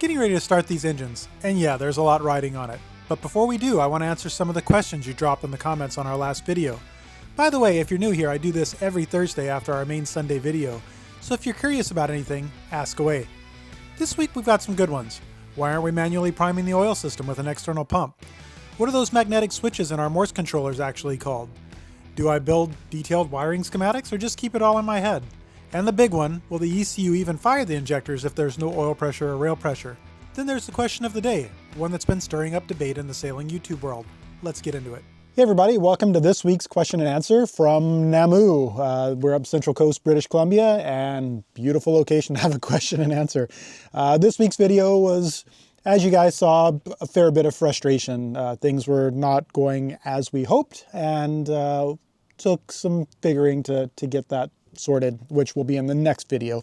getting ready to start these engines, and yeah, there's a lot riding on it. But before we do, I want to answer some of the questions you dropped in the comments on our last video. By the way, if you're new here, I do this every Thursday after our main Sunday video, so if you're curious about anything, ask away. This week we've got some good ones. Why aren't we manually priming the oil system with an external pump? What are those magnetic switches in our Morse controllers actually called? Do I build detailed wiring schematics or just keep it all in my head? And the big one, will the ECU even fire the injectors if there's no oil pressure or rail pressure? Then there's the question of the day, one that's been stirring up debate in the sailing YouTube world. Let's get into it. Hey everybody, welcome to this week's question and answer from Namu. We're up Central Coast, British Columbia, and beautiful location to have a question and answer. This week's video was, as you guys saw, a fair bit of frustration. Things were not going as we hoped, and took some figuring to get that sorted, which will be in the next video.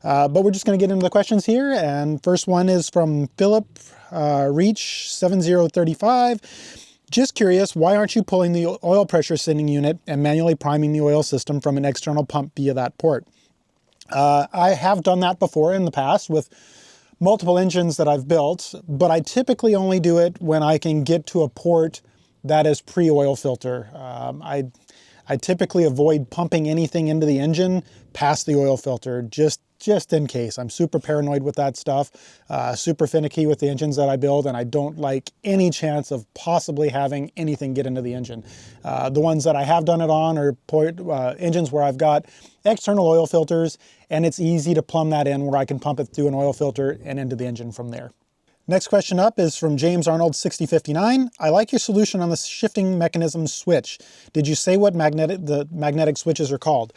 But we're just going to get into the questions here, and first one is from Philip Reach 7035. Just curious, why aren't you pulling the oil pressure sending unit and manually priming the oil system from an external pump via that port? I have done that before in the past with multiple engines that I've built, but I typically only do it when I can get to a port that is pre-oil filter. I typically avoid pumping anything into the engine past the oil filter, just in case. I'm super paranoid with that stuff, super finicky with the engines that I build, and I don't like any chance of possibly having anything get into the engine. The ones that I have done it on are engines where I've got external oil filters, and it's easy to plumb that in where I can pump it through an oil filter and into the engine from there. Next question up is from James Arnold 6059. I like your solution on the shifting mechanism switch. Did you say what the magnetic switches are called?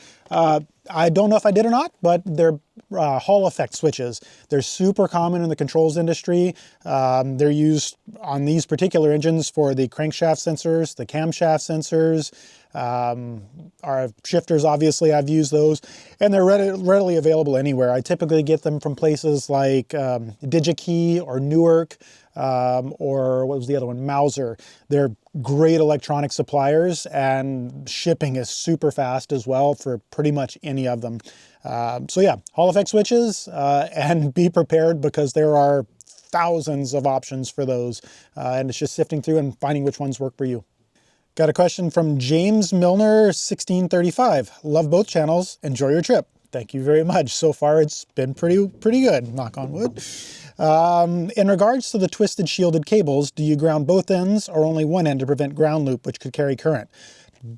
I don't know if I did or not, but they're Hall effect switches. They're super common in the controls industry. They're used on these particular engines for the crankshaft sensors, the camshaft sensors, our shifters, obviously I've used those, and they're readily available anywhere. I typically get them from places like DigiKey or Newark, or what was the other one, Mauser. They're great electronic suppliers, and shipping is super fast as well for pretty much any of them. So yeah, Hall effect switches, and be prepared because there are thousands of options for those, and it's just sifting through and finding which ones work for you. Got a question from James Milner 1635. Love both channels. Enjoy your trip. Thank you very much. So far it's been pretty good, knock on wood. In regards to the twisted shielded cables, do you ground both ends or only one end to prevent ground loop, which could carry current?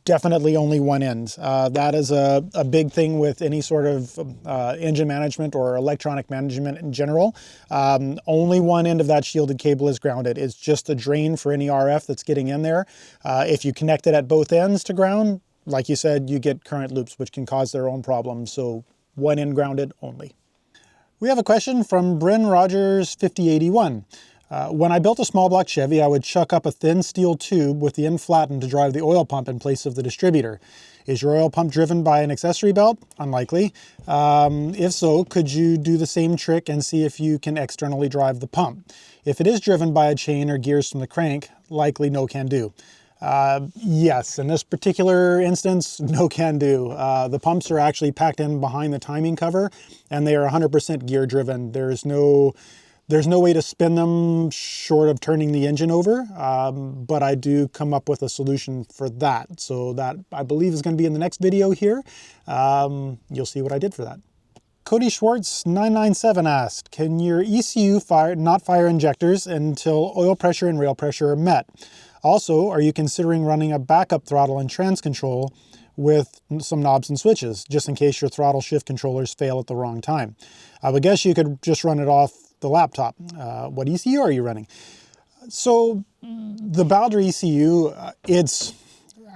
Definitely only one end. That is a big thing with any sort of engine management or electronic management in general. Only one end of that shielded cable is grounded. It's just a drain for any RF that's getting in there. If you connect it at both ends to ground, like you said, you get current loops, which can cause their own problems. So one end grounded only. We have a question from Bryn Rogers 5081. When I built a small block Chevy, I would chuck up a thin steel tube with the end flattened to drive the oil pump in place of the distributor. Is your oil pump driven by an accessory belt? Unlikely. If so, could you do the same trick and see if you can externally drive the pump? If it is driven by a chain or gears from the crank, likely no can do. Yes, in this particular instance, no can do. The pumps are actually packed in behind the timing cover, and they are 100% gear driven. There's no way to spin them short of turning the engine over, but I do come up with a solution for that. So that, I believe, is going to be in the next video here. You'll see what I did for that. Cody Schwartz 997 asked, can your ECU not fire injectors until oil pressure and rail pressure are met? Also, are you considering running a backup throttle and trans control with some knobs and switches, just in case your throttle shift controllers fail at the wrong time? I would guess you could just run it off the laptop. What ECU are you running? So the Balder ECU, it's,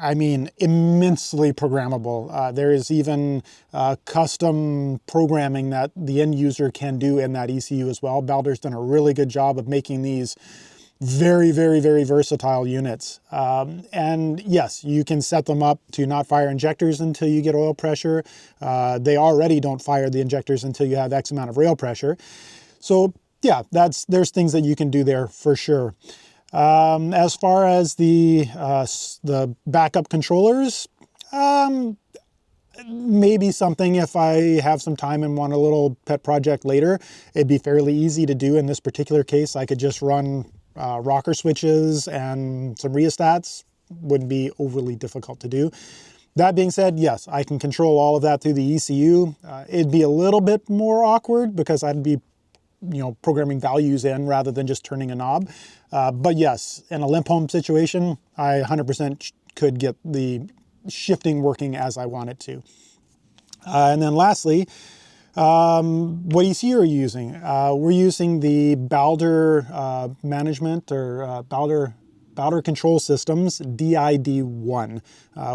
I mean, immensely programmable. There is even custom programming that the end user can do in that ECU as well. Balder's done a really good job of making these very versatile units. And yes, you can set them up to not fire injectors until you get oil pressure. They already don't fire the injectors until you have X amount of rail pressure. So yeah, there's things that you can do there for sure. As far as the backup controllers, maybe something if I have some time and want a little pet project later, it'd be fairly easy to do. In this particular case, I could just run rocker switches and some rheostats. Wouldn't be overly difficult to do. That being said, yes, I can control all of that through the ECU. It'd be a little bit more awkward because I'd be programming values in rather than just turning a knob. But yes, in a limp home situation, I 100% could get the shifting working as I want it to. And then lastly, what ECU are you using? We're using the Balder management or Balder Control Systems DID1,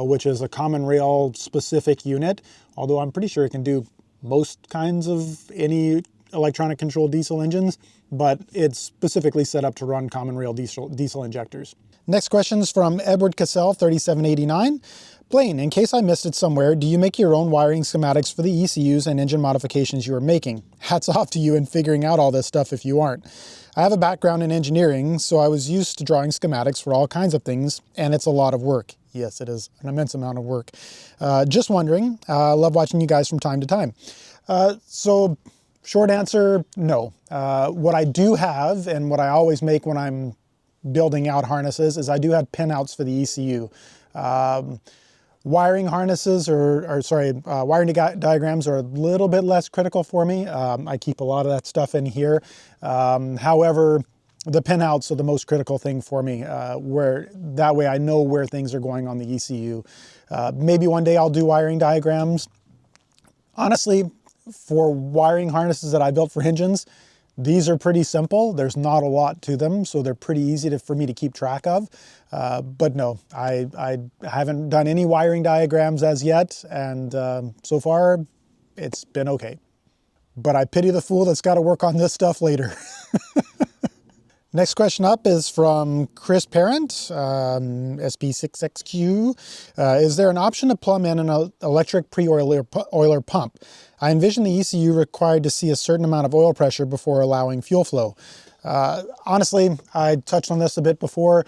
which is a common rail specific unit, although I'm pretty sure it can do most kinds of any electronic control diesel engines, but it's specifically set up to run common rail diesel injectors. Next question is from Edward Cassell, 3789. Blaine, in case I missed it somewhere, do you make your own wiring schematics for the ECUs and engine modifications you are making? Hats off to you in figuring out all this stuff if you aren't. I have a background in engineering, so I was used to drawing schematics for all kinds of things, and it's a lot of work. Yes, it is an immense amount of work. Just wondering, love watching you guys from time to time. So short answer, no. What I do have, and what I always make when I'm building out harnesses, is I do have pinouts for the ECU. Wiring harnesses wiring diagrams are a little bit less critical for me. I keep a lot of that stuff in here. However, the pinouts are the most critical thing for me, where that way I know where things are going on the ECU. Maybe one day I'll do wiring diagrams. Honestly, for wiring harnesses that I built for engines, these are pretty simple. There's not a lot to them, so they're pretty easy for me to keep track of. But no, I haven't done any wiring diagrams as yet, and so far it's been okay. But I pity the fool that's got to work on this stuff later. Next question up is from Chris Parent, SP6XQ. Is there an option to plumb in an electric pre-oiler pump? I envision the ECU required to see a certain amount of oil pressure before allowing fuel flow. Honestly, I touched on this a bit before.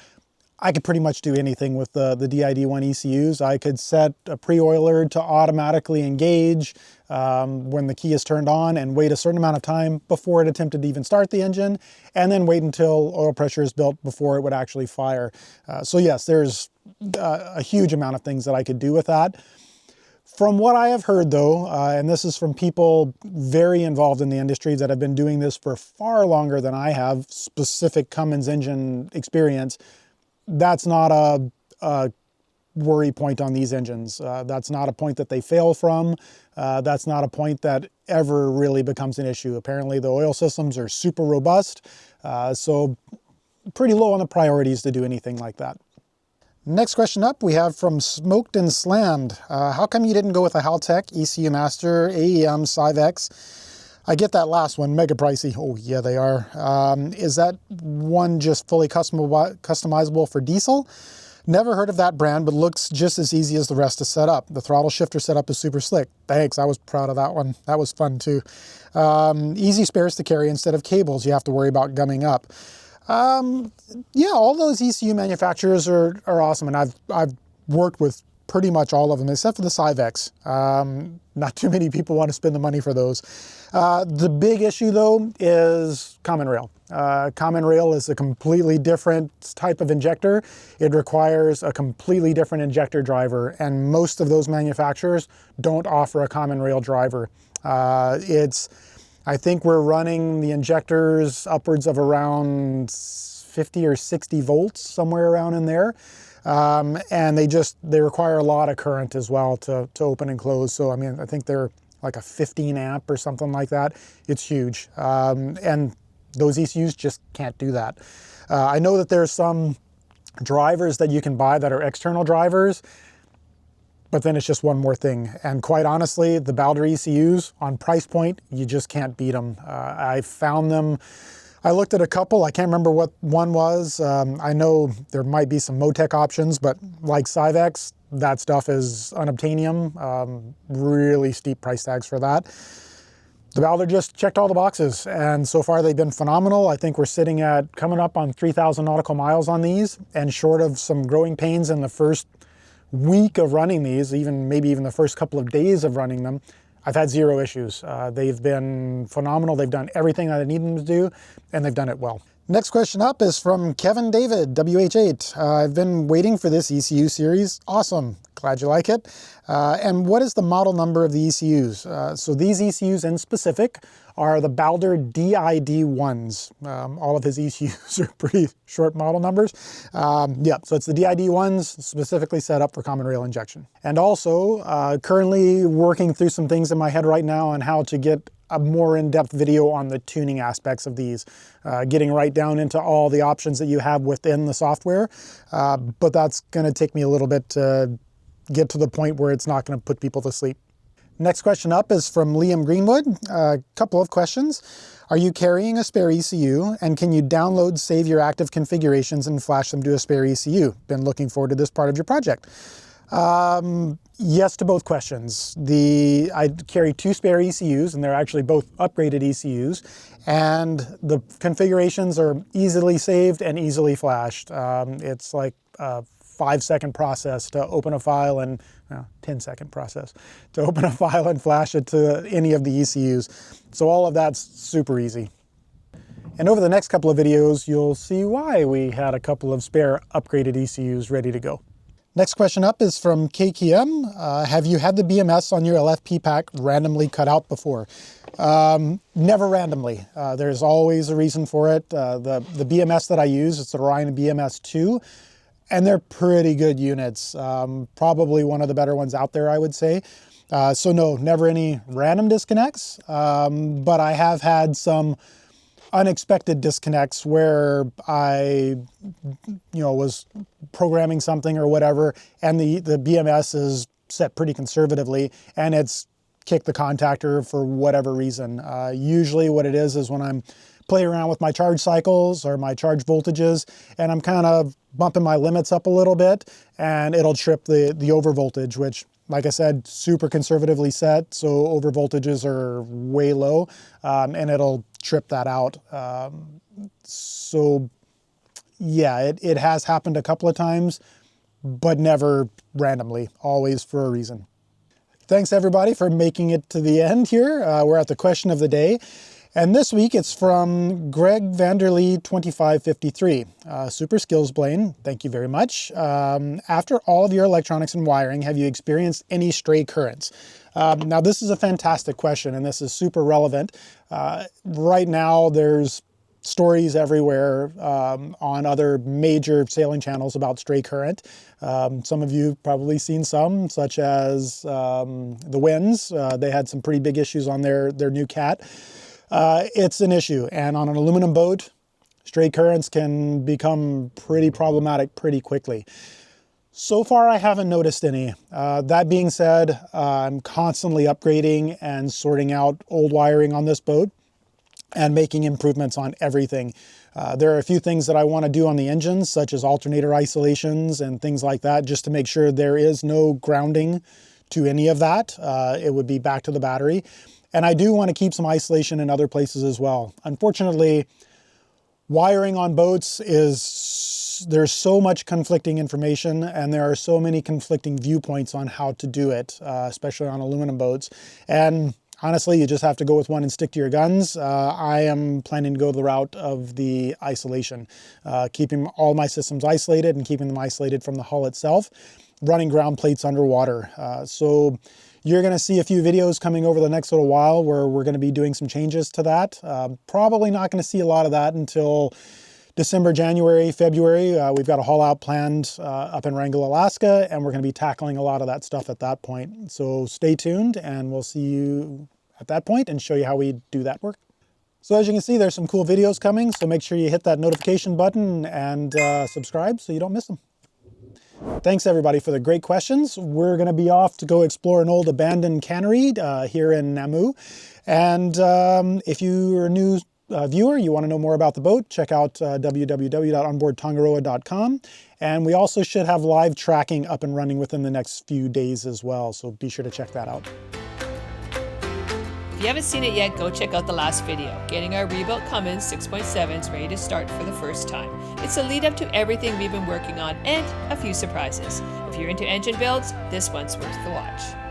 I could pretty much do anything with the DID1 ECUs. I could set a pre-oiler to automatically engage when the key is turned on and wait a certain amount of time before it attempted to even start the engine, and then wait until oil pressure is built before it would actually fire. So yes, there's a huge amount of things that I could do with that. From what I have heard though, and this is from people very involved in the industry that have been doing this for far longer than I have, specific Cummins engine experience, that's not a worry point on these engines. That's not a point that they fail from. That's not a point that ever really becomes an issue. Apparently the oil systems are super robust, so pretty low on the priorities to do anything like that. Next question up we have from Smoked and Slammed. How come you didn't go with a Haltech ECU Master AEM Civex? I get that last one, mega pricey. Oh yeah, they are. Is that one just fully customizable for diesel? Never heard of that brand, but looks just as easy as the rest to set up. The throttle shifter setup is super slick. Thanks, I was proud of that one. That was fun too. Easy spares to carry instead of cables you have to worry about gumming up. Yeah, all those ECU manufacturers are awesome, and I've worked with pretty much all of them except for the Civex. Not too many people want to spend the money for those. The big issue though is common rail. Common rail is a completely different type of injector. It requires a completely different injector driver, and most of those manufacturers don't offer a common rail driver. I think we're running the injectors upwards of around 50 or 60 volts, somewhere around in there. And they require a lot of current as well to open and close. So, I mean, I think they're like a 15 amp or something like that. It's huge. And those ECUs just can't do that. I know that there's some drivers that you can buy that are external drivers, but then it's just one more thing. And quite honestly, the Balder ECUs on price point, you just can't beat them. I found them, I looked at a couple, I can't remember what one was. I know there might be some Motec options, but like Civex, that stuff is unobtainium, really steep price tags for that. The Balder just checked all the boxes, and so far they've been phenomenal. I think we're sitting at coming up on 3,000 nautical miles on these, and short of some growing pains in the first week of running these, maybe even the first couple of days of running them, I've had zero issues. They've been phenomenal. They've done everything that I need them to do, and they've done it well. Next question up is from Kevin David, WH8. I've been waiting for this ECU series. Awesome. Glad you like it. And what is the model number of the ECUs? So these ECUs in specific are the Balder DID1s. All of his ECUs are pretty short model numbers. Yeah, so it's the DID1s specifically set up for common rail injection. And also currently working through some things in my head right now on how to get a more in-depth video on the tuning aspects of these, getting right down into all the options that you have within the software. But that's going to take me a little bit to get to the point where it's not going to put people to sleep. Next question up is from Liam Greenwood. A couple of questions. Are you carrying a spare ECU, and can you download, save your active configurations and flash them to a spare ECU? Been looking forward to this part of your project. Yes to both questions. I carry 2 spare ECUs, and they're actually both upgraded ECUs, and the configurations are easily saved and easily flashed. It's like a 5-second process to open a file and 10-second process to open a file and flash it to any of the ECUs. So all of that's super easy. And over the next couple of videos, you'll see why we had a couple of spare upgraded ECUs ready to go. Next question up is from KKM. Have you had the BMS on your LFP pack randomly cut out before? Never randomly. There's always a reason for it. The BMS that I use, it's the Orion BMS 2, and they're pretty good units. Probably one of the better ones out there, I would say. So no, never any random disconnects, but I have had some unexpected disconnects where I, was programming something or whatever, and the BMS is set pretty conservatively, and it's kicked the contactor for whatever reason. Usually what it is when I'm playing around with my charge cycles or my charge voltages, and I'm kind of bumping my limits up a little bit, and it'll trip the over voltage, which, like I said, super conservatively set, so over voltages are way low, and it'll trip that out. So yeah, it has happened a couple of times, but never randomly, always for a reason. Thanks everybody for making it to the end here. We're at the question of the day. And this week it's from Greg Vanderlee 2553. Super Skills Blaine, thank you very much. After all of your electronics and wiring, have you experienced any stray currents? Now this is a fantastic question, and this is super relevant. Right now there's stories everywhere on other major sailing channels about stray current. Some of you have probably seen some, such as the Winds. They had some pretty big issues on their new Cat. It's an issue, and on an aluminum boat, stray currents can become pretty problematic pretty quickly. So far, I haven't noticed any. That being said, I'm constantly upgrading and sorting out old wiring on this boat and making improvements on everything. There are a few things that I want to do on the engines, such as alternator isolations and things like that, just to make sure there is no grounding to any of that. It would be back to the battery. And I do want to keep some isolation in other places as well. Unfortunately, wiring on boats there's so much conflicting information, and there are so many conflicting viewpoints on how to do it, especially on aluminum boats. And honestly, you just have to go with one and stick to your guns. I am planning to go the route of the isolation, keeping all my systems isolated and keeping them isolated from the hull itself, running ground plates underwater. So you're going to see a few videos coming over the next little while where we're going to be doing some changes to that. Probably not going to see a lot of that until December, January, February. We've got a haul out planned up in Wrangell, Alaska, and we're going to be tackling a lot of that stuff at that point. So stay tuned, and we'll see you at that point and show you how we do that work. So as you can see, there's some cool videos coming, so make sure you hit that notification button and subscribe so you don't miss them. Thanks everybody for the great questions. We're going to be off to go explore an old abandoned cannery here in Namu. And if you're a new viewer, you want to know more about the boat, check out www.onboardtangaroa.com. And we also should have live tracking up and running within the next few days as well, so be sure to check that out. If you haven't seen it yet, go check out the last video, getting our rebuilt Cummins 6.7s ready to start for the first time. It's a lead up to everything we've been working on and a few surprises. If you're into engine builds, this one's worth the watch.